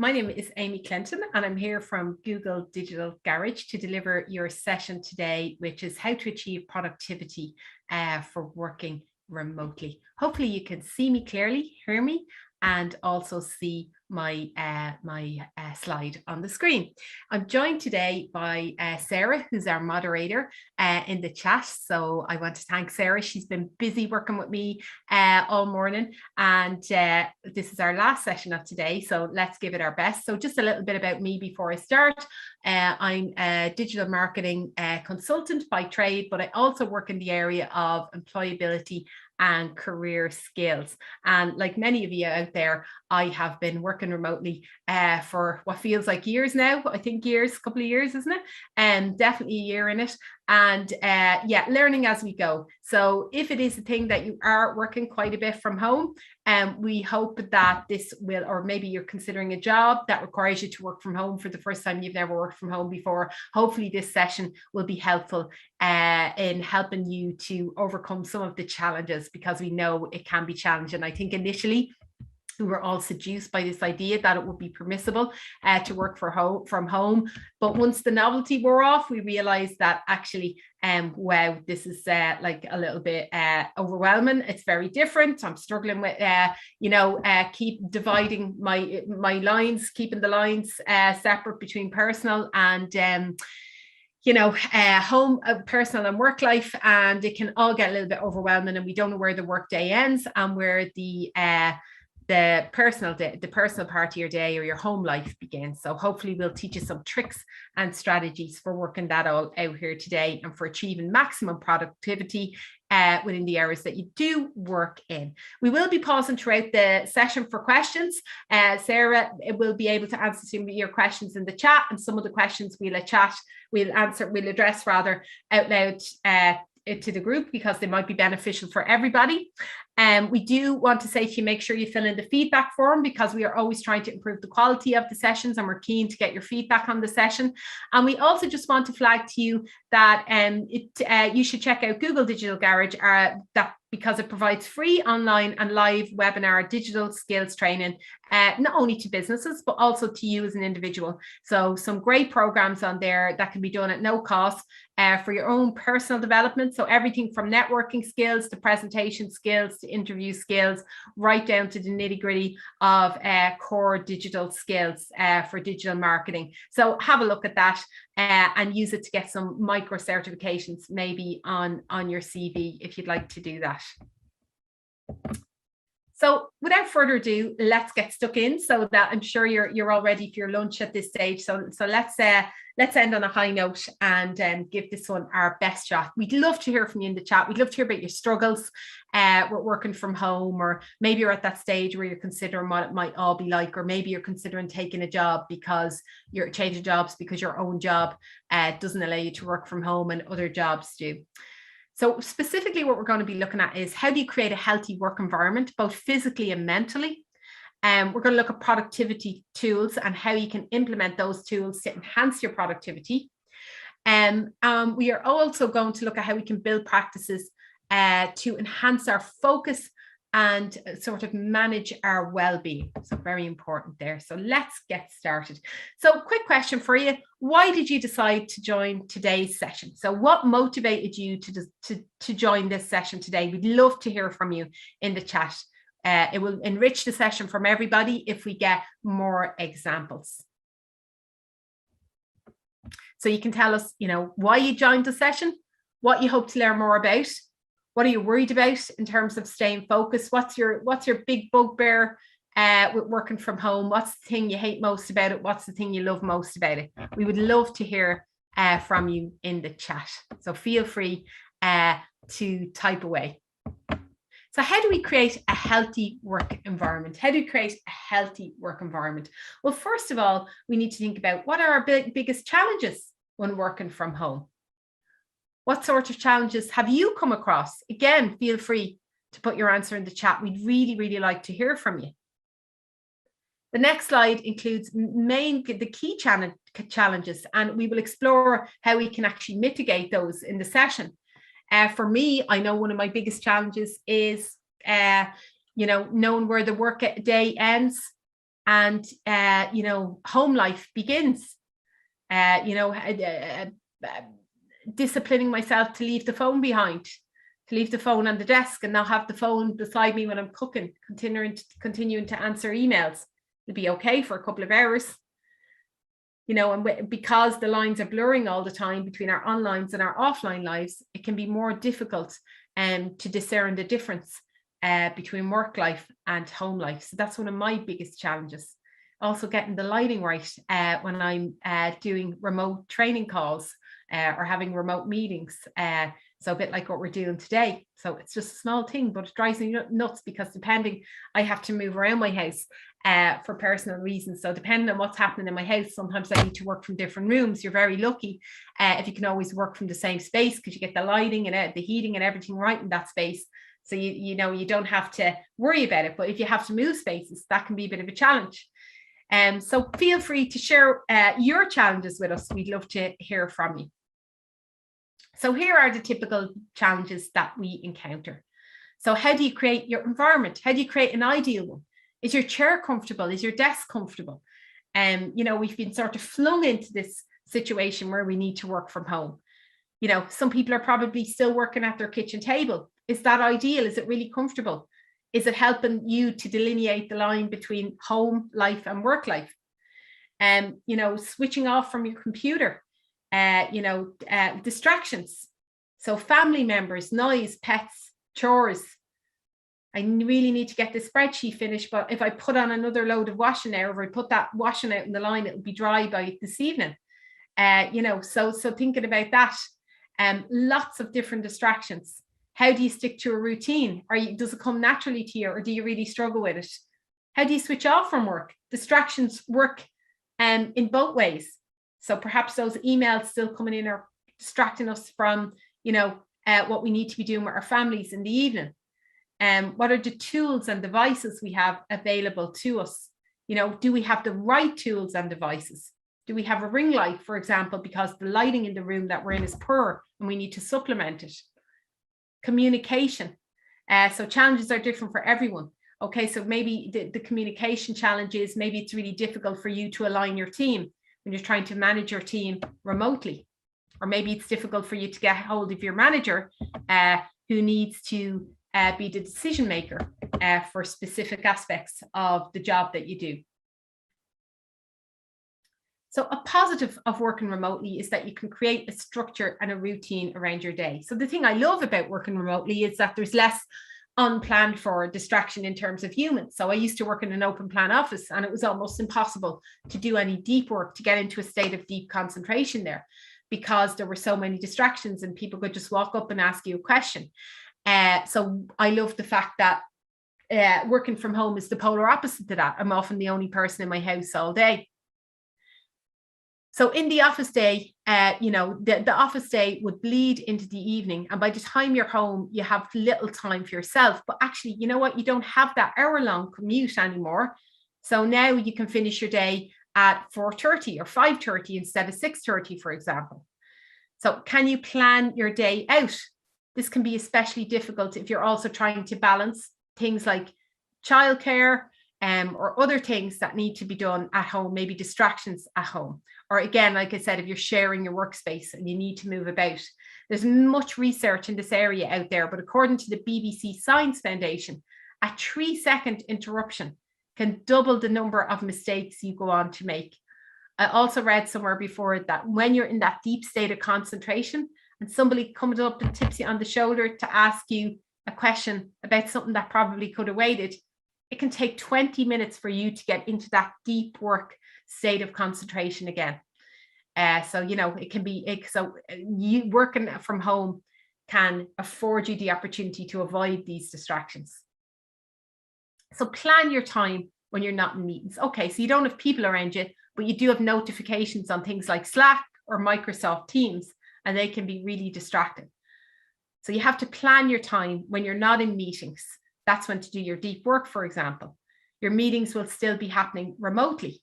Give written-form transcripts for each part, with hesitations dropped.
My name is Amy Clinton and I'm here from Google Digital Garage to deliver your session today, which is how to achieve productivity for working remotely. Hopefully you can see me clearly, hear me, and also see my slide on the screen. I'm joined today by Sarah, who's our moderator in the chat. So I want to thank Sarah. She's been busy working with me all morning, and this is our last session of today. So let's give it our best. So just a little bit about me before I start. I'm a digital marketing consultant by trade, but I also work in the area of employability and career skills. And like many of you out there, I have been working remotely for what feels like years now. I think years, a couple of years, isn't it? And definitely a year in it. And yeah, learning as we go. So if it is a thing that you are working quite a bit from home, we hope that this will, or maybe you're considering a job that requires you to work from home for the first time, you've never worked from home before. Hopefully this session will be helpful in helping you to overcome some of the challenges, because we know it can be challenging. I think initially we were all seduced by this idea that it would be permissible to work from home. But once the novelty wore off, we realized that actually, wow, this is like a little bit overwhelming. It's very different. I'm struggling with, keep dividing my lines, keeping the lines separate between personal and home, personal and work life, and it can all get a little bit overwhelming, and we don't know where the work day ends and where the personal part of your day or your home life begins. So hopefully we'll teach you some tricks and strategies for working that all out here today and for achieving maximum productivity within the hours that you do work in. We will be pausing throughout the session for questions. Sarah will be able to answer some of your questions in the chat, and some of the questions we'll address rather out loud to the group, because they might be beneficial for everybody. We do want to say to you, make sure you fill in the feedback form, because we are always trying to improve the quality of the sessions and we're keen to get your feedback on the session. And we also just want to flag to you that you should check out Google Digital Garage because it provides free online and live webinar digital skills training, not only to businesses, but also to you as an individual. So some great programs on there that can be done at no cost for your own personal development. So everything from networking skills to presentation skills to interview skills, right down to the nitty-gritty of core digital skills for digital marketing. So have a look at that and use it to get some micro certifications maybe on your CV if you'd like to do that. So without further ado, let's get stuck in, so that I'm sure you're all ready for your lunch at this stage. So let's end on a high note and give this one our best shot. We'd love to hear from you in the chat. We'd love to hear about your struggles with working from home, or maybe you're at that stage where you're considering what it might all be like, or maybe you're considering taking a job because you're changing jobs because your own job doesn't allow you to work from home and other jobs do. So specifically what we're going to be looking at is, how do you create a healthy work environment, both physically and mentally? We're going to look at productivity tools and how you can implement those tools to enhance your productivity. We are also going to look at how we can build practices to enhance our focus and sort of manage our well-being. So very important there. So let's get started. So quick question for you. Why did you decide to join today's session? So what motivated you to join this session today? We'd love to hear from you in the chat. It will enrich the session from everybody if we get more examples. So you can tell us, why you joined the session, what you hope to learn more about. What are you worried about in terms of staying focused? What's your big bugbear with working from home? What's the thing you hate most about it? What's the thing you love most about it? We would love to hear from you in the chat. So feel free to type away. So how do we create a healthy work environment? How do we create a healthy work environment? Well, first of all, we need to think about, what are our biggest challenges when working from home? What sort of challenges have you come across? Again, feel free to put your answer in the chat. We'd really, really like to hear from you. The next slide includes the key challenges, and we will explore how we can actually mitigate those in the session. For me, I know one of my biggest challenges is, knowing where the work day ends and, home life begins. Disciplining myself to leave the phone behind, to leave the phone on the desk and not have the phone beside me when I'm cooking, continuing to answer emails. It'll be okay for a couple of hours. And because the lines are blurring all the time between our online and our offline lives, it can be more difficult to discern the difference between work life and home life. So that's one of my biggest challenges. Also getting the lighting right when I'm doing remote training calls or having remote meetings. So a bit like what we're doing today. So it's just a small thing, but it drives me nuts because I have to move around my house for personal reasons. So depending on what's happening in my house, sometimes I need to work from different rooms. You're very lucky if you can always work from the same space, because you get the lighting and the heating and everything right in that space. So you don't have to worry about it. But if you have to move spaces, that can be a bit of a challenge. So feel free to share your challenges with us. We'd love to hear from you. So here are the typical challenges that we encounter. So how do you create your environment? How do you create an ideal one? Is your chair comfortable? Is your desk comfortable? We've been sort of flung into this situation where we need to work from home. Some people are probably still working at their kitchen table. Is that ideal? Is it really comfortable? Is it helping you to delineate the line between home life and work life? Switching off from your computer, distractions. So family members, noise, pets, chores. I really need to get this spreadsheet finished, but if I put on another load of washing now, or I put that washing out in the line, it'll be dry by this evening. So thinking about that, lots of different distractions. How do you stick to a routine? Does it come naturally to you, or do you really struggle with it? How do you switch off from work? Distractions work in both ways. So perhaps those emails still coming in are distracting us from, what we need to be doing with our families in the evening. What are the tools and devices we have available to us? Do we have the right tools and devices? Do we have a ring light, for example, because the lighting in the room that we're in is poor and we need to supplement it? Communication. So challenges are different for everyone. Okay, so maybe the communication challenge is maybe it's really difficult for you to align your team when you're trying to manage your team remotely. Or maybe it's difficult for you to get hold of your manager who needs to be the decision maker for specific aspects of the job that you do. So a positive of working remotely is that you can create a structure and a routine around your day. So the thing I love about working remotely is that there's less unplanned for distraction in terms of humans. So I used to work in an open plan office, and it was almost impossible to do any deep work, to get into a state of deep concentration there, because there were so many distractions and people could just walk up and ask you a question. So I love the fact that working from home is the polar opposite to that. I'm often the only person in my house all day. So in the office day, the office day would bleed into the evening. And by the time you're home, you have little time for yourself. But actually, you know what? You don't have that hour-long commute anymore. So now you can finish your day at 4:30 or 5:30 instead of 6:30, for example. So can you plan your day out? This can be especially difficult if you're also trying to balance things like childcare or other things that need to be done at home, maybe distractions at home. Or again, like I said, if you're sharing your workspace and you need to move about. There's much research in this area out there, but according to the BBC Science Foundation, a 3-second interruption can double the number of mistakes you go on to make. I also read somewhere before that when you're in that deep state of concentration and somebody comes up and tips you on the shoulder to ask you a question about something that probably could have waited, it can take 20 minutes for you to get into that deep work state of concentration again. So, it can be, so you working from home can afford you the opportunity to avoid these distractions. So plan your time when you're not in meetings. Okay, so you don't have people around you, but you do have notifications on things like Slack or Microsoft Teams, and they can be really distracting. So you have to plan your time when you're not in meetings. That's when to do your deep work, for example. Your meetings will still be happening remotely.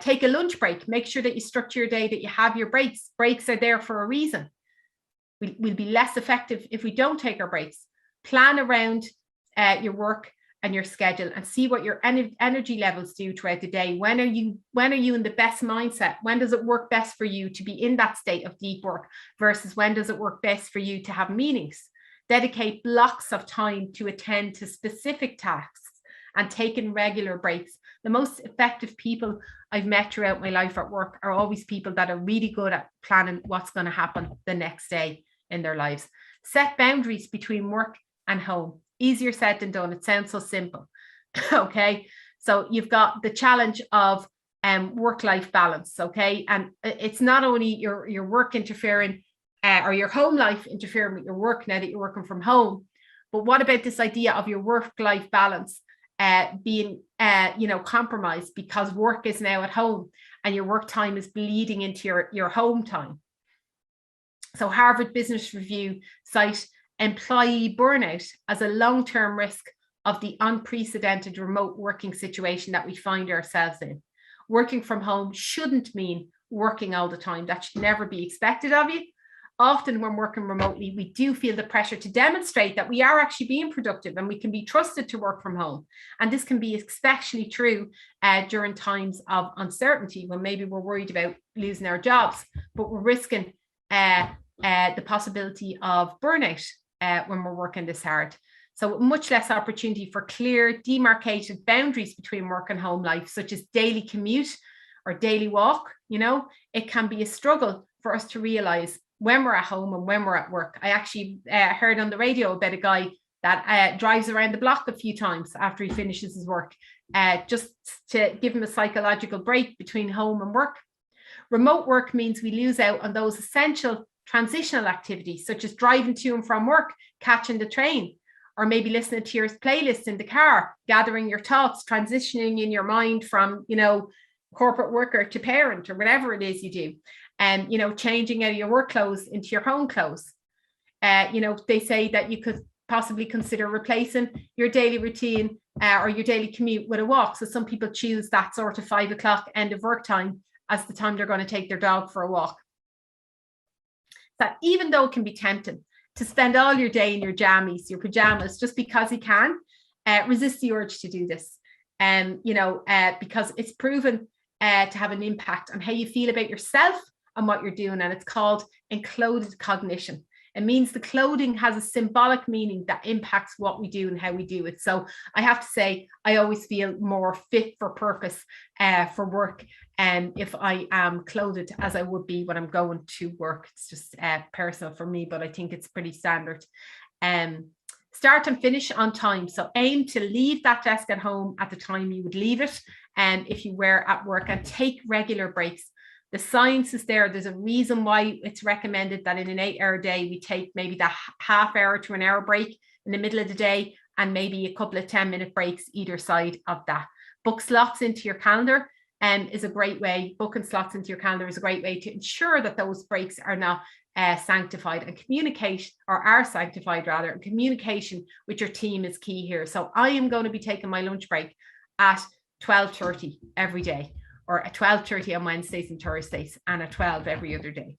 Take a lunch break. Make sure that you structure your day, that you have your breaks. Breaks are there for a reason. We'll be less effective if we don't take our breaks. Plan around your work and your schedule and see what your energy levels do throughout the day. When are you in the best mindset? When does it work best for you to be in that state of deep work versus when does it work best for you to have meetings? Dedicate blocks of time to attend to specific tasks and taking regular breaks. The most effective people I've met throughout my life at work are always people that are really good at planning what's going to happen the next day in their lives. Set boundaries between work and home. Easier said than done. It sounds so simple. Okay. So you've got the challenge of work-life balance. Okay. And it's not only your work interfering or your home life interfering with your work now that you're working from home, but what about this idea of your work-life balance being compromised because work is now at home and your work time is bleeding into your home time? So Harvard Business Review cite employee burnout as a long-term risk of the unprecedented remote working situation that we find ourselves in. Working from home shouldn't mean working all the time. That should never be expected of you. Often when working remotely, we do feel the pressure to demonstrate that we are actually being productive and we can be trusted to work from home. And this can be especially true during times of uncertainty when maybe we're worried about losing our jobs, but we're risking the possibility of burnout when we're working this hard. So much less opportunity for clear, demarcated boundaries between work and home life, such as daily commute or daily walk. It can be a struggle for us to realize when we're at home and when we're at work. I actually heard on the radio about a guy that drives around the block a few times after he finishes his work, just to give him a psychological break between home and work. Remote work means we lose out on those essential transitional activities, such as driving to and from work, catching the train, or maybe listening to your playlist in the car, gathering your thoughts, transitioning in your mind from, corporate worker to parent or whatever it is you do. And, changing out of your work clothes into your home clothes. They say that you could possibly consider replacing your daily routine or your daily commute with a walk. So some people choose that sort of 5 o'clock end of work time as the time they're going to take their dog for a walk. That even though it can be tempting to spend all your day in your jammies, your pajamas, just because you can, resist the urge to do this. Because it's proven to have an impact on how you feel about yourself and what you're doing. And it's called enclosed cognition. It means the clothing has a symbolic meaning that impacts what we do and how we do it. So I have to say, I always feel more fit for purpose for work if I am clothed as I would be when I'm going to work. It's just personal for me, but I think it's pretty standard. Start and finish on time. So aim to leave that desk at home at the time you would leave it, and if you were at work, and take regular breaks. The science is there. There's a reason why it's recommended that in an 8-hour day, we take maybe that half hour to an hour break in the middle of the day and maybe a couple of 10-minute breaks either side of that. Book slots into your calendar is a great way. Booking slots into your calendar is a great way to ensure that those breaks are not sanctified, and communicate, or are sanctified rather, and communication with your team is key here. So I am going to be taking my lunch break at 12:30 every day, or at 12:30 on Wednesdays and Thursdays, and at 12 every other day,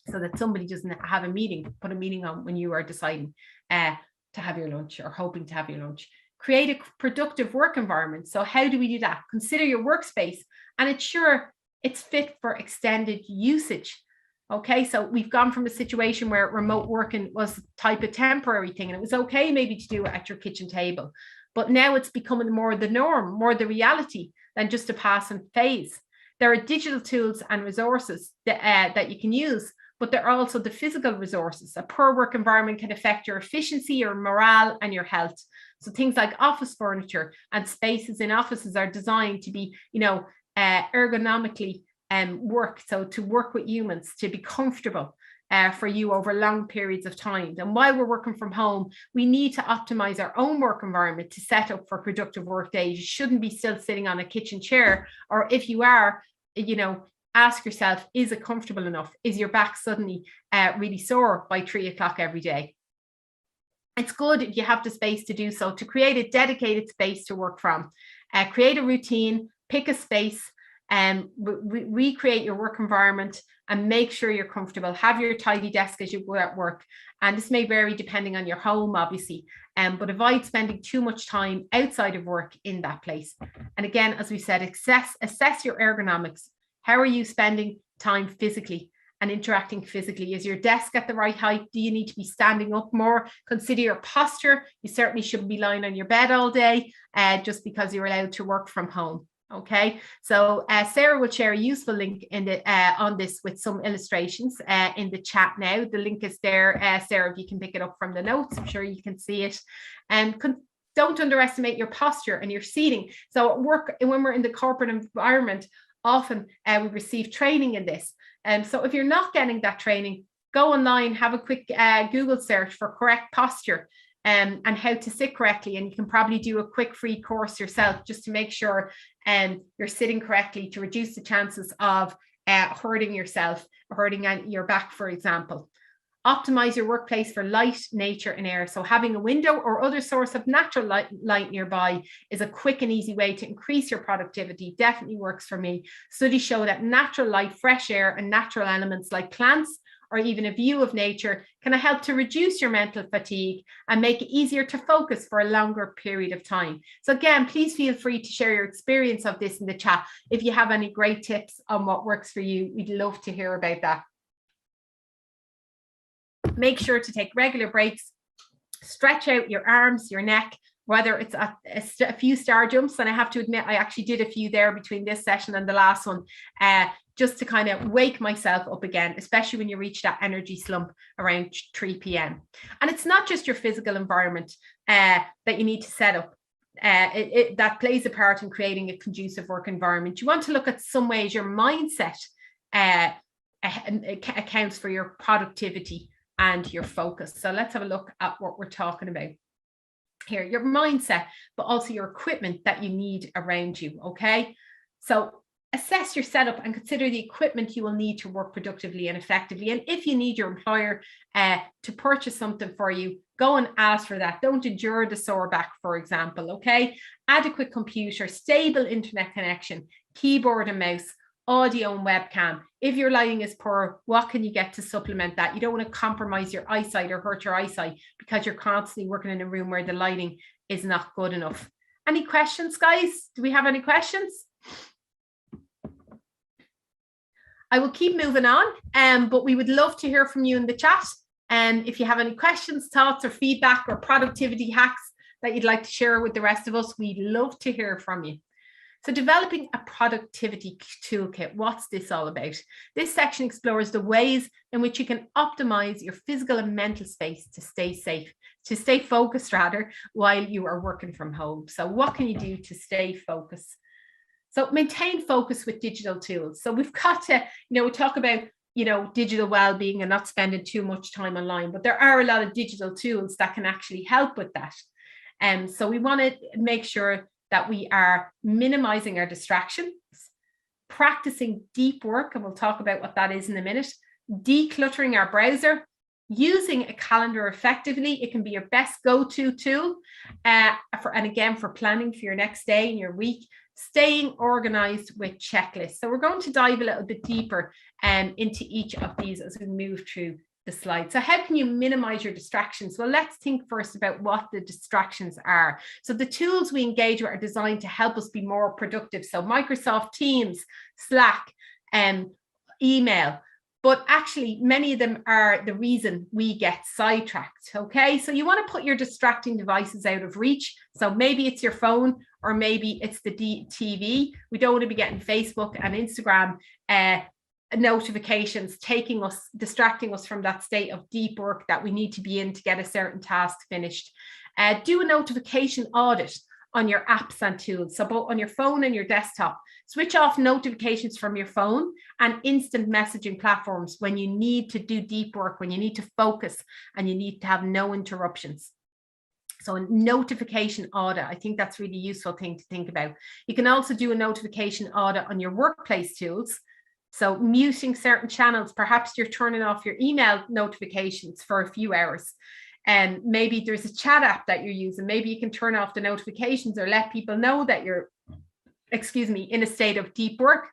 so that somebody doesn't have a meeting, put a meeting on when you are deciding to have your lunch or hoping to have your lunch. Create a productive work environment. So how do we do that? Consider your workspace and ensure it's fit for extended usage. Okay, so we've gone from a situation where remote working was a type of temporary thing, and it was okay maybe to do it at your kitchen table. But now it's becoming more the norm, more the reality than just a passing phase. There are digital tools and resources that you can use, but there are also the physical resources. A poor work environment can affect your efficiency, your morale, and your health. So things like office furniture and spaces in offices are designed to be, ergonomically work. So to work with humans, to be comfortable for you over long periods of time. And while we're working from home, we need to optimize our own work environment to set up for productive work days. You shouldn't be still sitting on a kitchen chair, or if you are, ask yourself, is it comfortable enough? Is your back suddenly really sore by 3 o'clock every day? It's good if you have the space to do so, to create a dedicated space to work from. Create a routine, pick a space, Recreate your work environment and make sure you're comfortable. Have your tidy desk as you go at work. And this may vary depending on your home, obviously, but avoid spending too much time outside of work in that place. And again, as we said, assess your ergonomics. How are you spending time physically and interacting physically? Is your desk at the right height? Do you need to be standing up more? Consider your posture. You certainly shouldn't be lying on your bed all day just because you're allowed to work from home. Okay, so Sarah will share a useful link in the on this with some illustrations in the chat now. The link is there, Sarah, if you can pick it up from the notes, I'm sure you can see it. And don't underestimate your posture and your seating. So at work, when we're in the corporate environment, often we receive training in this. So if you're not getting that training, go online, have a quick Google search for correct posture. And how to sit correctly, and you can probably do a quick free course yourself just to make sure you're sitting correctly to reduce the chances of hurting yourself, hurting your back, for example. Optimize your workplace for light, nature, and air. So having a window or other source of natural light nearby is a quick and easy way to increase your productivity. Definitely works for me. Studies show that natural light, fresh air, and natural elements like plants or even a view of nature can help to reduce your mental fatigue and make it easier to focus for a longer period of time. So again, please feel free to share your experience of this in the chat. If you have any great tips on what works for you, we'd love to hear about that. Make sure to take regular breaks, stretch out your arms, your neck, whether it's a few star jumps, and I have to admit, I actually did a few there between this session and the last one, just to kind of wake myself up again, especially when you reach that energy slump around 3 p.m. And it's not just your physical environment that you need to set up. That plays a part in creating a conducive work environment. You want to look at some ways your mindset accounts for your productivity and your focus. So let's have a look at what we're talking about here. Your mindset, but also your equipment that you need around you, okay? So assess your setup and consider the equipment you will need to work productively and effectively. And if you need your employer to purchase something for you, go and ask for that. Don't endure the sore back, for example, okay? Adequate computer, stable internet connection, keyboard and mouse, audio and webcam. If your lighting is poor, what can you get to supplement that? You don't want to compromise your eyesight or hurt your eyesight because you're constantly working in a room where the lighting is not good enough. Any questions, guys? Do we have any questions? I will keep moving on, but we would love to hear from you in the chat. And if you have any questions, thoughts, or feedback or productivity hacks that you'd like to share with the rest of us, we'd love to hear from you. So developing a productivity toolkit, what's this all about? This section explores the ways in which you can optimize your physical and mental space to stay safe, to stay focused rather, while you are working from home. So what can you do to stay focused? So maintain focus with digital tools. So we've got to, we talk about, digital well-being and not spending too much time online, but there are a lot of digital tools that can actually help with that. And so we want to make sure that we are minimizing our distractions, practicing deep work, and we'll talk about what that is in a minute, decluttering our browser, using a calendar effectively. It can be your best go-to tool, and again, for planning for your next day and your week, staying organized with checklists. So we're going to dive a little bit deeper into each of these as we move through the slide. So how can you minimize your distractions? Well, let's think first about what the distractions are. So the tools we engage with are designed to help us be more productive. So Microsoft Teams, Slack, email, but actually many of them are the reason we get sidetracked, okay? So you want to put your distracting devices out of reach. So maybe it's your phone or maybe it's the TV. We don't want to be getting Facebook and Instagram notifications distracting us from that state of deep work that we need to be in to get a certain task finished. Do a notification audit on your apps and tools, so both on your phone and your desktop. Switch off notifications from your phone and instant messaging platforms when you need to do deep work, when you need to focus and you need to have no interruptions. So a notification audit, I think that's really useful thing to think about. You can also do a notification audit on your workplace tools. So muting certain channels, perhaps you're turning off your email notifications for a few hours. And maybe there's a chat app that you're using. Maybe you can turn off the notifications or let people know that you're, in a state of deep work.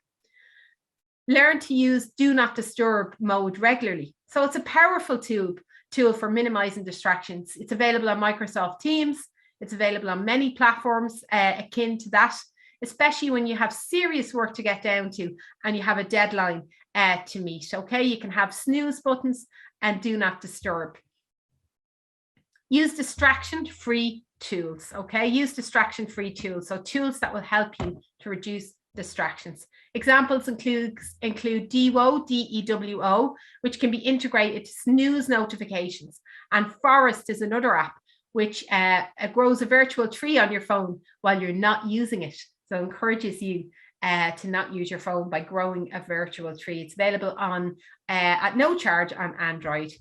Learn to use do not disturb mode regularly. So it's a powerful tool for minimizing distractions. It's available on Microsoft Teams. It's available on many platforms akin to that, especially when you have serious work to get down to and you have a deadline to meet. Okay, you can have snooze buttons and do not disturb. Use distraction-free tools. Okay, use distraction-free tools. So tools that will help you to reduce distractions. Examples include Dewo, D-E-W-O, which can be integrated to snooze notifications. And Forest is another app which grows a virtual tree on your phone while you're not using it. So encourages you to not use your phone by growing a virtual tree. It's available on at no charge on Android.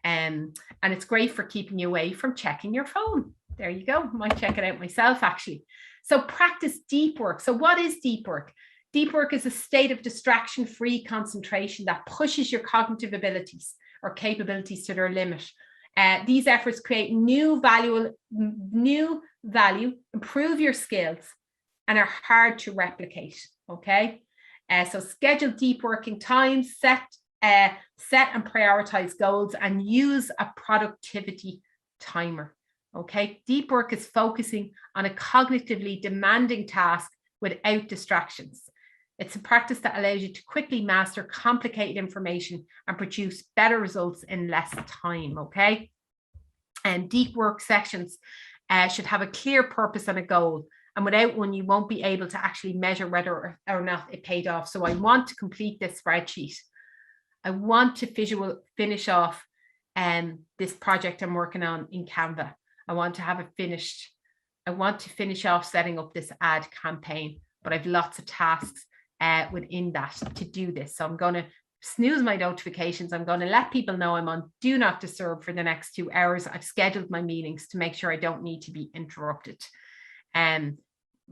And it's great for keeping you away from checking your phone. There you go. Might check it out myself, actually. So practice deep work. So what is deep work? Deep work is a state of distraction-free concentration that pushes your cognitive abilities or capabilities to their limit. These efforts create new value, improve your skills, and are hard to replicate. Okay, so schedule deep working times, set and prioritize goals, and use a productivity timer. Okay, deep work is focusing on a cognitively demanding task without distractions. It's a practice that allows you to quickly master complicated information and produce better results in less time. Okay, and deep work sessions should have a clear purpose and a goal. And without one, you won't be able to actually measure whether or not it paid off. So I want to complete this spreadsheet. I want to finish off this project I'm working on in Canva. I want to have it finished. I want to finish off setting up this ad campaign, but I've lots of tasks within that to do this. So I'm going to snooze my notifications. I'm going to let people know I'm on do not disturb for the next 2 hours. I've scheduled my meetings to make sure I don't need to be interrupted.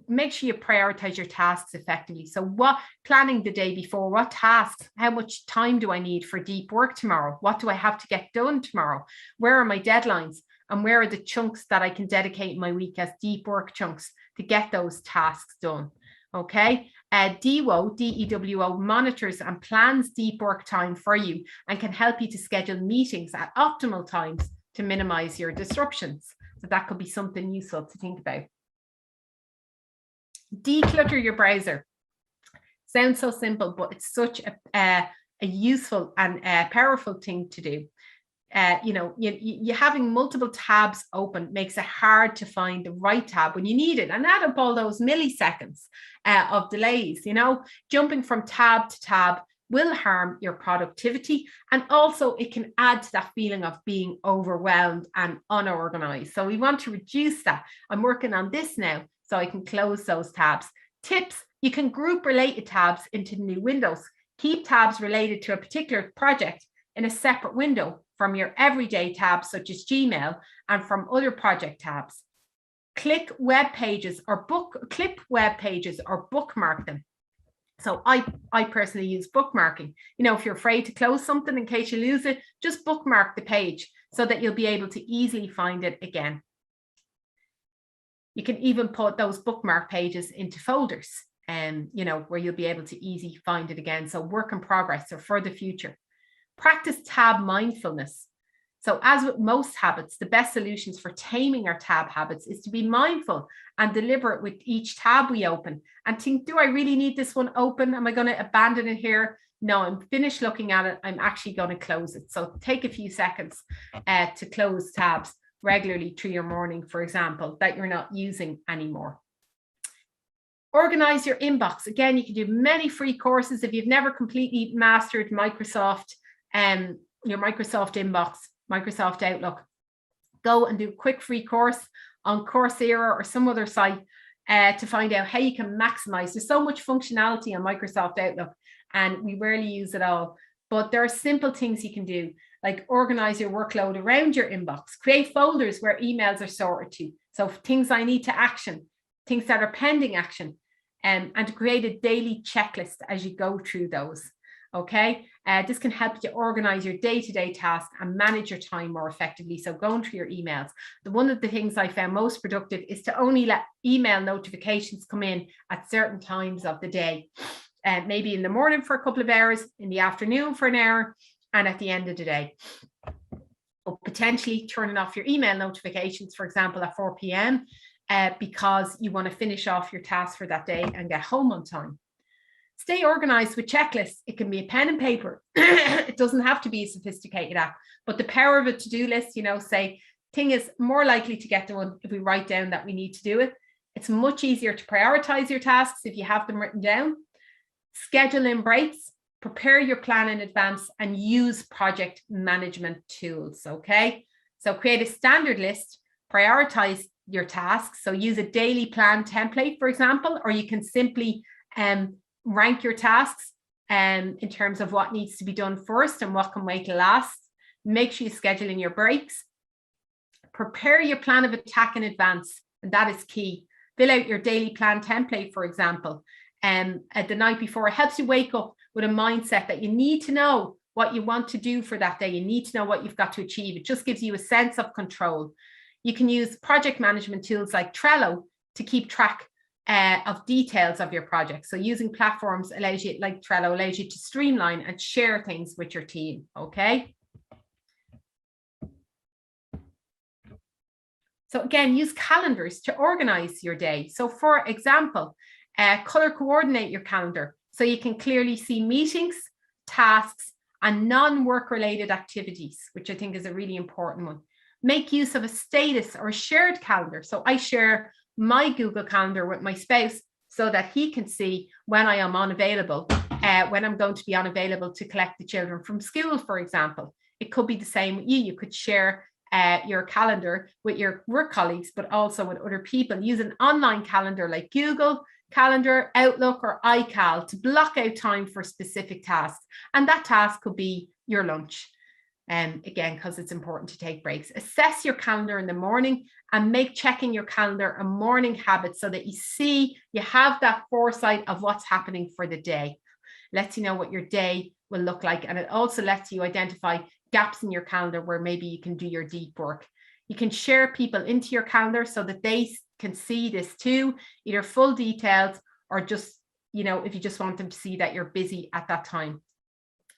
Make sure you prioritize your tasks effectively. So what planning the day before, what tasks, how much time do I need for deep work tomorrow? What do I have to get done tomorrow? Where are my deadlines? And where are the chunks that I can dedicate my week as deep work chunks to get those tasks done? Okay. Dewo, D-E-W-O, monitors and plans deep work time for you and can help you to schedule meetings at optimal times to minimize your disruptions. So that could be something useful to think about. Declutter your browser. Sounds so simple, but it's such a useful and powerful thing to do. You having multiple tabs open makes it hard to find the right tab when you need it, and add up all those milliseconds of delays. Jumping from tab to tab will harm your productivity, and also it can add to that feeling of being overwhelmed and unorganized. So we want to reduce that. I'm working on this now, so I can close those tabs. Tips: you can group related tabs into new windows. Keep tabs related to a particular project in a separate window from your everyday tabs, such as Gmail, and from other project tabs. Clip web pages or bookmark them. So I personally use bookmarking. If you're afraid to close something in case you lose it, just bookmark the page so that you'll be able to easily find it again. You can even put those bookmark pages into folders, where you'll be able to easily find it again. So work in progress or for the future. Practice tab mindfulness. So as with most habits, the best solutions for taming our tab habits is to be mindful and deliberate with each tab we open and think, do I really need this one open? Am I going to abandon it here? No, I'm finished looking at it. I'm actually going to close it. So take a few seconds to close tabs regularly through your morning, for example, that you're not using anymore. Organize your inbox. Again, you can do many free courses if you've never completely mastered Microsoft your Microsoft inbox, Microsoft Outlook. Go and do a quick free course on Coursera or some other site to find out how you can maximize. There's so much functionality on Microsoft Outlook and we rarely use it all, but there are simple things you can do, like organize your workload around your inbox, create folders where emails are sorted to. So things I need to action, things that are pending action, and to create a daily checklist as you go through those. Okay, this can help you to organize your day-to-day tasks and manage your time more effectively. So going through your emails, one of the things I found most productive is to only let email notifications come in at certain times of the day. maybe in the morning for a couple of hours, in the afternoon for an hour, and at the end of the day. Or potentially turning off your email notifications, for example, at 4 p.m. Because you want to finish off your task for that day and get home on time. Stay organized with checklists. It can be a pen and paper. It doesn't have to be a sophisticated app, but the power of a to-do list, say, thing is more likely to get done if we write down that we need to do it. It's much easier to prioritize your tasks if you have them written down. Schedule in breaks, prepare your plan in advance, and use project management tools, okay? So create a standard list, prioritize your tasks. So use a daily plan template, for example, or you can simply rank your tasks in terms of what needs to be done first and what can wait till last. Make sure you schedule in your breaks. Prepare your plan of attack in advance, and that is key. Fill out your daily plan template, for example, at the night before. It helps you wake up with a mindset that you need to know what you want to do for that day. You need to know what you've got to achieve. It just gives you a sense of control. You can use project management tools like Trello to keep track of details of your project. So using platforms like Trello allows you to streamline and share things with your team, okay? So again, use calendars to organize your day. So for example, color coordinate your calendar so you can clearly see meetings, tasks, and non-work related activities, which I think is a really important one. Make use of a status or a shared calendar. So I share my Google Calendar with my spouse so that he can see when I am unavailable, when I'm going to be unavailable to collect the children from school, for example. It could be the same with you. You could share your calendar with your work colleagues, but also with other people. Use an online calendar like Google Calendar, Outlook, or iCal to block out time for specific tasks. And that task could be your lunch. Again, because it's important to take breaks. Assess your calendar in the morning and make checking your calendar a morning habit so that you have that foresight of what's happening for the day. Lets you know what your day will look like. And it also lets you identify gaps in your calendar where maybe you can do your deep work. You can share people into your calendar so that they can see this too, either full details or just, if you just want them to see that you're busy at that time.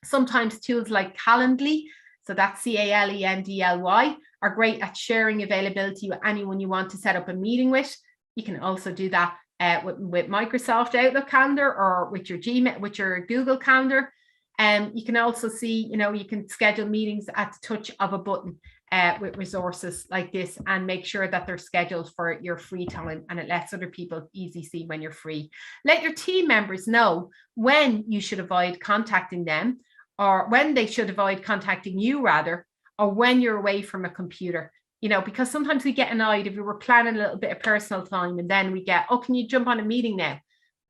Sometimes tools like Calendly, so that's Calendly, are great at sharing availability with anyone you want to set up a meeting with. You can also do that with Microsoft Outlook Calendar or with your Gmail, with your Google Calendar. You can also see, you can schedule meetings at the touch of a button with resources like this and make sure that they're scheduled for your free time, and it lets other people easily see when you're free. Let your team members know when you should avoid contacting them, or when they should avoid contacting you rather, or when you're away from a computer, because sometimes we get annoyed if we were planning a little bit of personal time and then we get, oh, can you jump on a meeting now?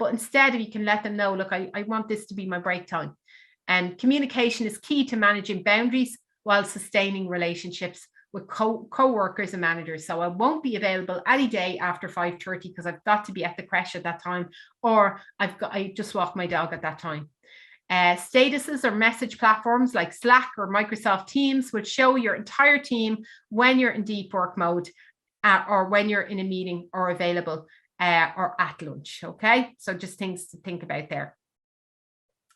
But instead, you can let them know, look, I want this to be my break time. And communication is key to managing boundaries while sustaining relationships with co-workers and managers. So I won't be available any day after 5:30 because I've got to be at the creche at that time, or I just walk my dog at that time. Statuses or message platforms like Slack or Microsoft Teams will show your entire team when you're in deep work mode or when you're in a meeting or available or at lunch. Okay, so just things to think about there.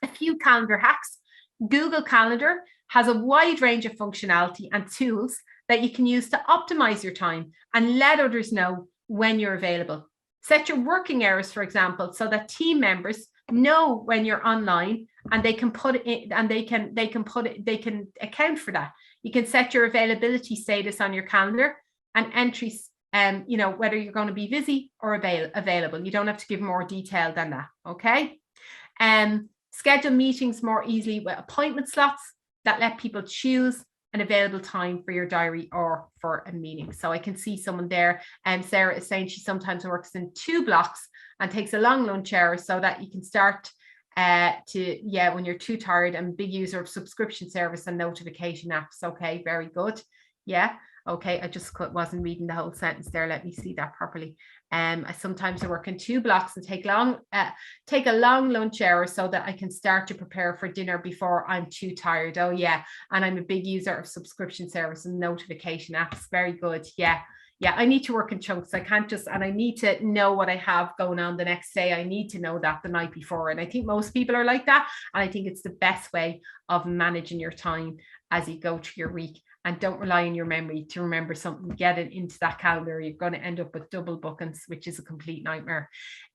A few calendar hacks. Google Calendar has a wide range of functionality and tools that you can use to optimize your time and let others know when you're available. Set your working hours, for example, so that team members know when you're online and they can put it in, and they can account for that. You can set your availability status on your calendar and entries, whether you're going to be busy or available. You don't have to give more detail than that. Okay. Schedule meetings more easily with appointment slots that let people choose an available time for your diary or for a meeting. So I can see someone there, and Sarah is saying she sometimes works in 2 blocks and takes a long lunch hour so that you can start when you're too tired. I'm a big user of subscription service and notification apps. Okay, very good. Yeah. Okay, I just wasn't reading the whole sentence there. Let me see that properly. I sometimes work in 2 blocks and take a long lunch hour so that I can start to prepare for dinner before I'm too tired. Oh yeah, and I'm a big user of subscription service and notification apps. Very good. Yeah, yeah, I need to work in chunks. I can't just, and I need to know what I have going on the next day. I need to know that the night before. And I think most people are like that. And I think it's the best way of managing your time as you go through your week. And don't rely on your memory to remember something, get it into that calendar. You're going to end up with double bookings, which is a complete nightmare.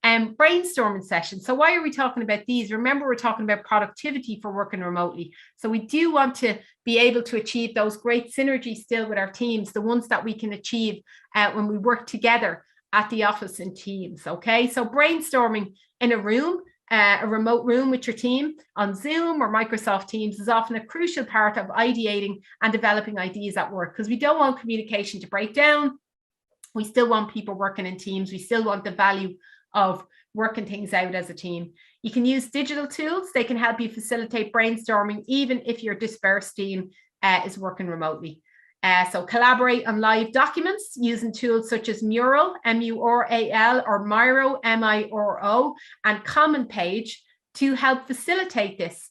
Brainstorming sessions. So why are we talking about these? Remember, we're talking about productivity for working remotely. So we do want to be able to achieve those great synergies still with our teams, the ones that we can achieve when we work together at the office in teams. Okay, so brainstorming in a room, a remote room with your team on Zoom or Microsoft Teams is often a crucial part of ideating and developing ideas at work, because we don't want communication to break down. We still want people working in teams. We still want the value of working things out as a team. You can use digital tools. They can help you facilitate brainstorming, even if your dispersed team is working remotely. So collaborate on live documents using tools such as Mural, M-U-R-A-L, or Miro, M-I-R-O, and Common Page to help facilitate this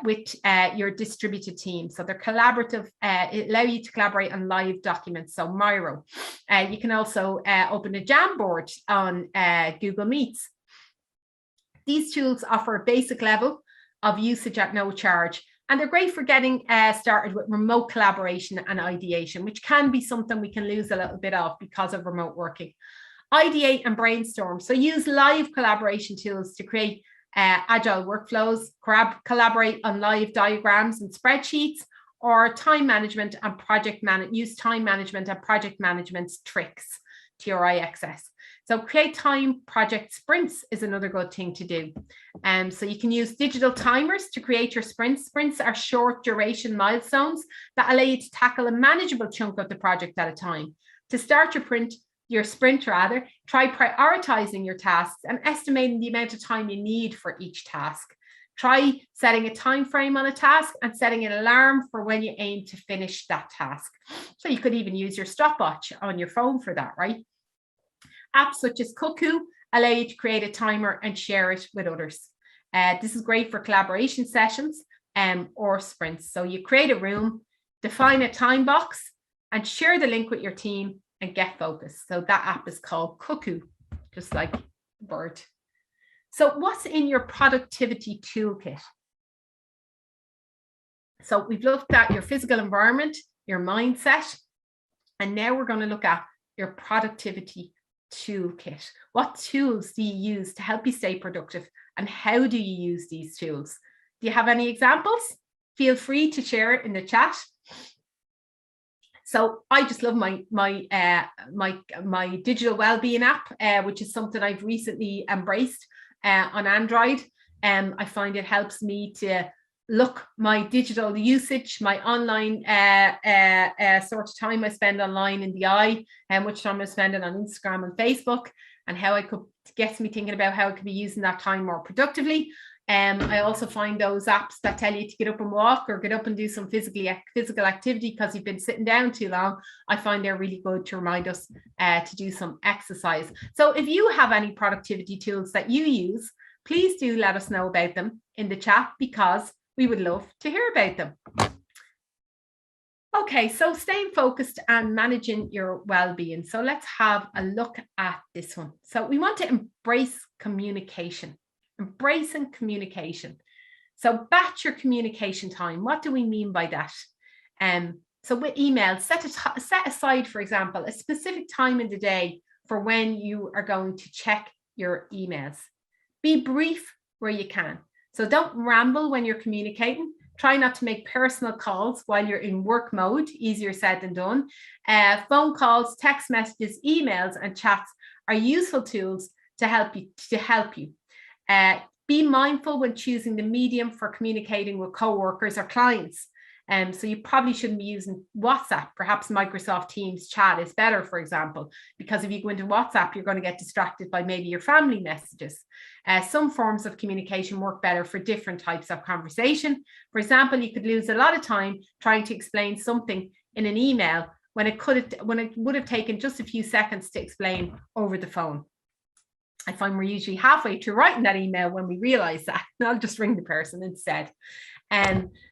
with your distributed team. So they're collaborative, it allow you to collaborate on live documents. So Miro. You can also open a Jamboard on Google Meets. These tools offer a basic level of usage at no charge. And they're great for getting started with remote collaboration and ideation, which can be something we can lose a little bit of because of remote working. Ideate and brainstorm. So use live collaboration tools to create agile workflows, collaborate on live diagrams and spreadsheets, or time management and use time management and project management tricks to your IXS. So create time project sprints is another good thing to do. So you can use digital timers to create your sprints. Sprints are short duration milestones that allow you to tackle a manageable chunk of the project at a time. To start your sprint, try prioritizing your tasks and estimating the amount of time you need for each task. Try setting a time frame on a task and setting an alarm for when you aim to finish that task. So you could even use your stopwatch on your phone for that, right? Apps such as Cuckoo allow you to create a timer and share it with others. This is great for collaboration sessions or sprints. So you create a room, define a time box, and share the link with your team and get focused. So that app is called Cuckoo, just like bird. So what's in your productivity toolkit? So we've looked at your physical environment, your mindset, and now we're going to look at your productivity toolkit. What tools do you use to help you stay productive, and how do you use these tools? Do you have any examples? Feel free to share it in the chat. So I just love my digital wellbeing app, which is something I've recently embraced on Android. I find it helps me to look my digital usage, my online sort of time I spend online in the eye, and which time I'm spending on Instagram and Facebook, and how I could get me thinking about how I could be using that time more productively. I also find those apps that tell you to get up and walk or get up and do some physical activity because you've been sitting down too long. I find they're really good to remind us to do some exercise. So if you have any productivity tools that you use, please do let us know about them in the chat, because we would love to hear about them. Okay, so staying focused and managing your well-being. So let's have a look at this one. So we want to embrace communication. Embracing communication. So batch your communication time. What do we mean by that? So with emails, set aside, for example, a specific time in the day for when you are going to check your emails. Be brief where you can. So don't ramble when you're communicating. Try not to make personal calls while you're in work mode. Easier said than done. Phone calls, text messages, emails, and chats are useful tools to help you. Be mindful when choosing the medium for communicating with coworkers or clients. So you probably shouldn't be using WhatsApp. Perhaps Microsoft Teams chat is better, for example, because if you go into WhatsApp, you're going to get distracted by maybe your family messages. Some forms of communication work better for different types of conversation. For example, you could lose a lot of time trying to explain something in an email when it would have taken just a few seconds to explain over the phone. I find we're usually halfway through writing that email when we realize that. I'll just ring the person instead.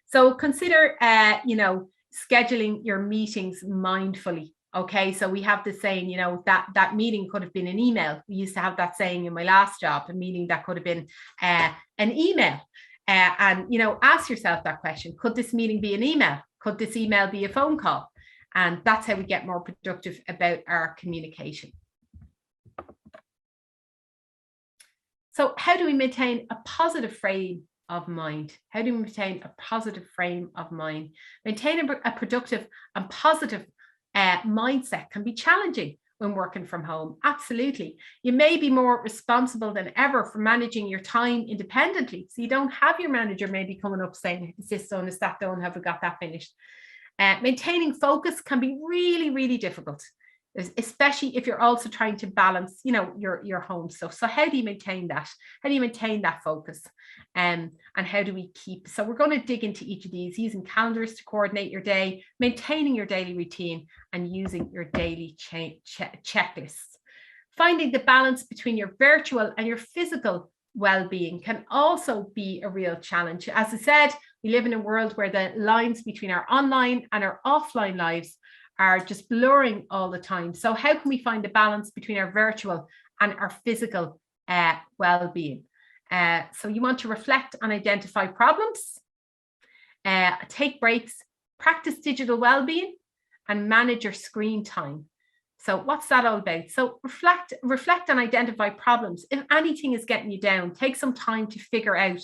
So consider, scheduling your meetings mindfully. Okay, so we have this saying, that meeting could have been an email. We used to have that saying in my last job, a meeting that could have been an email. And ask yourself that question: could this meeting be an email? Could this email be a phone call? And that's how we get more productive about our communication. So how do we maintain a positive frame of mind? How do we maintain a positive frame of mind? Maintaining a productive and positive mindset can be challenging when working from home. Absolutely. You may be more responsible than ever for managing your time independently. So you don't have your manager maybe coming up saying, is this done, is that done, have we got that finished? Maintaining focus can be really, really difficult, especially if you're also trying to balance, your home stuff. So how do you maintain that? How do you maintain that focus? And how do we keep? So we're going to dig into each of these, using calendars to coordinate your day, maintaining your daily routine, and using your daily checklists. Finding the balance between your virtual and your physical well-being can also be a real challenge. As I said, we live in a world where the lines between our online and our offline lives are just blurring all the time. So how can we find the balance between our virtual and our physical well-being? So you want to reflect and identify problems, take breaks, practice digital well-being, and manage your screen time. So what's that all about? So reflect and identify problems. If anything is getting you down, take some time to figure out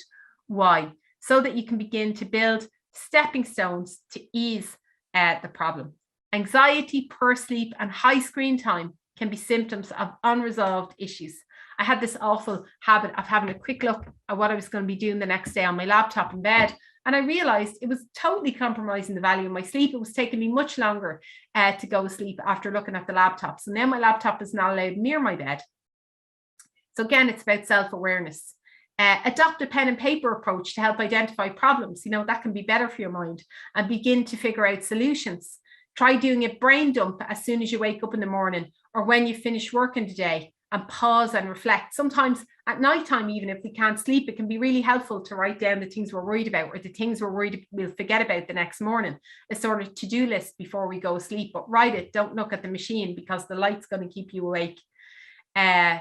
why, so that you can begin to build stepping stones to ease the problem. Anxiety, poor sleep, and high screen time can be symptoms of unresolved issues. I had this awful habit of having a quick look at what I was going to be doing the next day on my laptop in bed, and I realized it was totally compromising the value of my sleep. It was taking me much longer to go to sleep after looking at the laptop. So now my laptop is not allowed near my bed. So again, it's about self-awareness. Adopt a pen and paper approach to help identify problems. That can be better for your mind, and begin to figure out solutions. Try doing a brain dump as soon as you wake up in the morning, or when you finish working today, and pause and reflect. Sometimes at nighttime, even if we can't sleep, it can be really helpful to write down the things we're worried about, or the things we're worried we'll forget about the next morning. A sort of to-do list before we go to sleep, but write it. Don't look at the machine, because the light's going to keep you awake.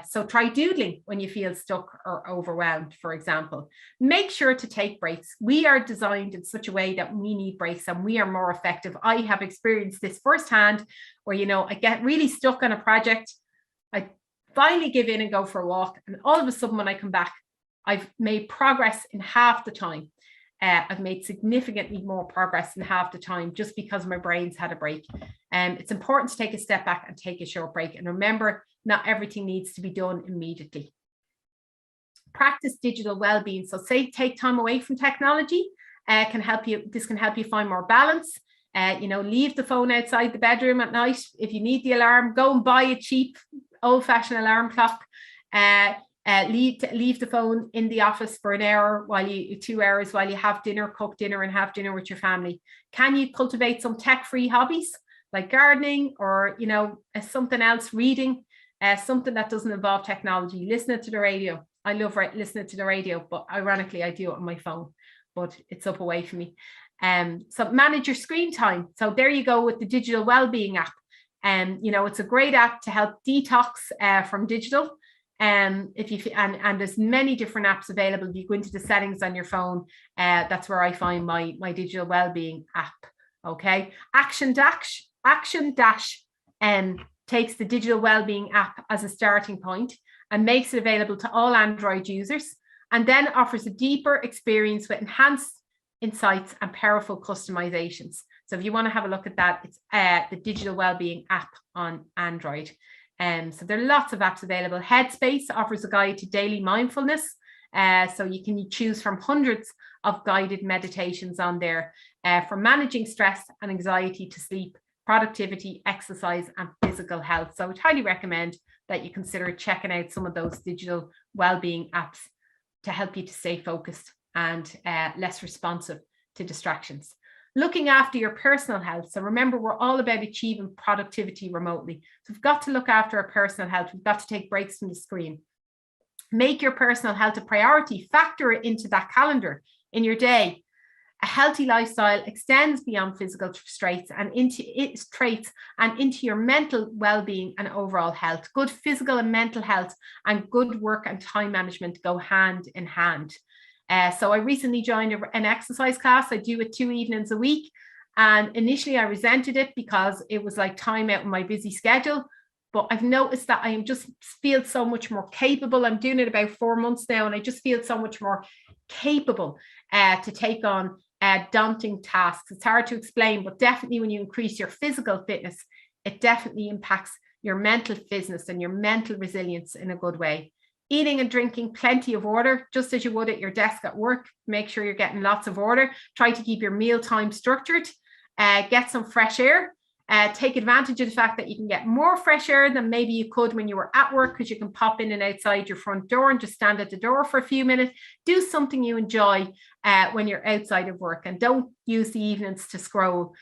So try doodling when you feel stuck or overwhelmed, for example. Make sure to take breaks. We are designed in such a way that we need breaks, and we are more effective. I have experienced this firsthand, where, I get really stuck on a project. I finally give in and go for a walk. And all of a sudden, when I come back, I've made progress in half the time. I've made significantly more progress in half the time, just because my brain's had a break. It's important to take a step back and take a short break. And remember, not everything needs to be done immediately. Practice digital well-being. So take time away from technology. Can help you. This can help you find more balance. Leave the phone outside the bedroom at night. If you need the alarm, go and buy a cheap old-fashioned alarm clock. Leave the phone in the office for an hour 2 hours while you have dinner, cook dinner, and have dinner with your family. Can you cultivate some tech-free hobbies like gardening, or something else, reading, something that doesn't involve technology? Listening to the radio. I love listening to the radio, but ironically I do it on my phone, but it's up away from me. So manage your screen time. So there you go with the digital well-being app. It's a great app to help detox from digital. And there's many different apps available. If you go into the settings on your phone, that's where I find my digital well-being app. Okay, Action Dash takes the digital well-being app as a starting point and makes it available to all Android users, and then offers a deeper experience with enhanced insights and powerful customizations. So if you want to have a look at that, it's the digital well-being app on Android. So there are lots of apps available. Headspace offers a guide to daily mindfulness. So you can choose from hundreds of guided meditations on there, from managing stress and anxiety to sleep, productivity, exercise, and physical health. So I would highly recommend that you consider checking out some of those digital well-being apps to help you to stay focused and less responsive to distractions. Looking after your personal health. So remember, we're all about achieving productivity remotely. So we've got to look after our personal health. We've got to take breaks from the screen. Make your personal health a priority. Factor it into that calendar in your day. A healthy lifestyle extends beyond physical traits and into your mental well-being and overall health. Good physical and mental health and good work and time management go hand in hand. So I recently joined an exercise class. I do it 2 evenings a week. And initially I resented it because it was like time out in my busy schedule. But I've noticed that I just feel so much more capable. I'm doing it about 4 months now, and I just feel so much more capable to take on daunting tasks. It's hard to explain, but definitely when you increase your physical fitness, it definitely impacts your mental fitness and your mental resilience in a good way. Eating and drinking plenty of water, just as you would at your desk at work. Make sure you're getting lots of water. Try to keep your meal time structured. Get some fresh air. Take advantage of the fact that you can get more fresh air than maybe you could when you were at work, because you can pop in and outside your front door and just stand at the door for a few minutes. Do something you enjoy when you're outside of work, and don't use the evenings to scroll.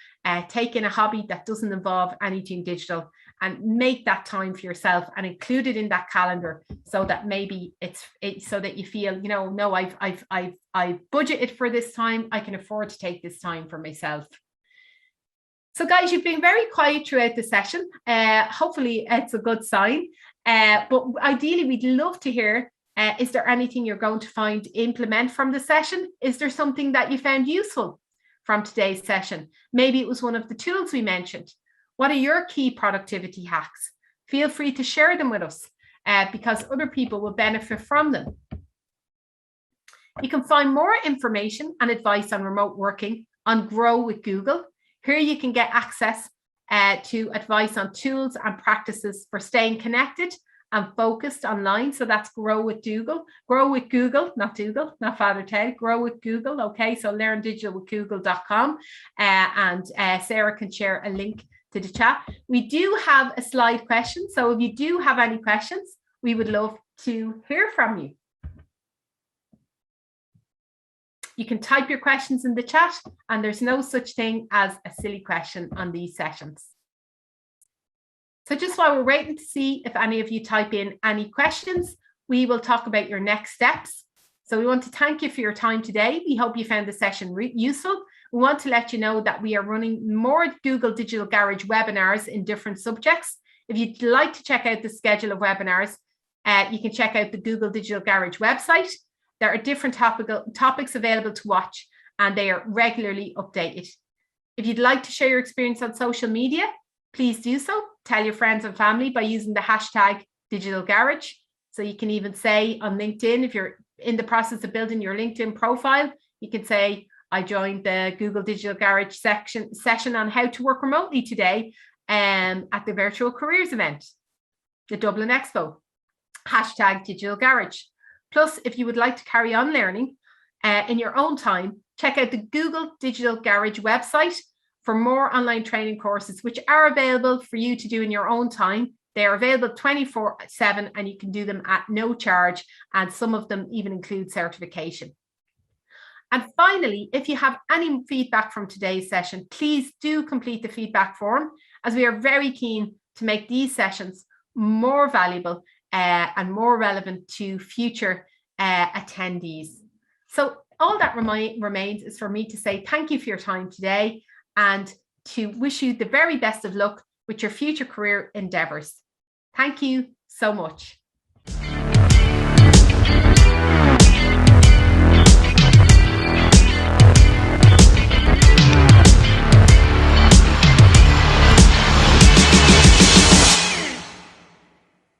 Take in a hobby that doesn't involve anything digital, and make that time for yourself and include it in that calendar, so that maybe it's so that you feel, you know, no, I've budgeted for this time. I can afford to take this time for myself. So guys, you've been very quiet throughout the session. Hopefully it's a good sign. But ideally, we'd love to hear, is there anything you're going to implement from the session? Is there something that you found useful from today's session? Maybe it was one of the tools we mentioned. What are your key productivity hacks? Feel free to share them with us because other people will benefit from them. You can find more information and advice on remote working on Grow with Google. Here you can get access to advice on tools and practices for staying connected and focused online. So that's Grow with Google. Grow with Google, not Google, not Father Ted. Grow with Google. Okay, so learndigitalwithgoogle.com, and Sarah can share a link to the chat. We do have a slide question. So if you do have any questions, we would love to hear from you. You can type your questions in the chat, and there's no such thing as a silly question on these sessions. So just while we're waiting to see if any of you type in any questions, we will talk about your next steps. So we want to thank you for your time today. We hope you found the session useful. We want to let you know that we are running more Google Digital Garage webinars in different subjects. If you'd like to check out the schedule of webinars, you can check out the Google Digital Garage website. There are different topics available to watch, and they are regularly updated. If you'd like to share your experience on social media, please do so. Tell your friends and family by using the hashtag Digital Garage. So you can even say on LinkedIn, if you're in the process of building your LinkedIn profile, you can say, I joined the Google Digital Garage session on how to work remotely today at the Virtual Careers event, the Dublin Expo, hashtag Digital Garage. Plus, if you would like to carry on learning in your own time, check out the Google Digital Garage website for more online training courses, which are available for you to do in your own time. They are available 24/7, and you can do them at no charge, and some of them even include certification. And finally, if you have any feedback from today's session, please do complete the feedback form, as we are very keen to make these sessions more valuable and more relevant to future attendees. So all that remains is for me to say thank you for your time today, and to wish you the very best of luck with your future career endeavors. Thank you so much.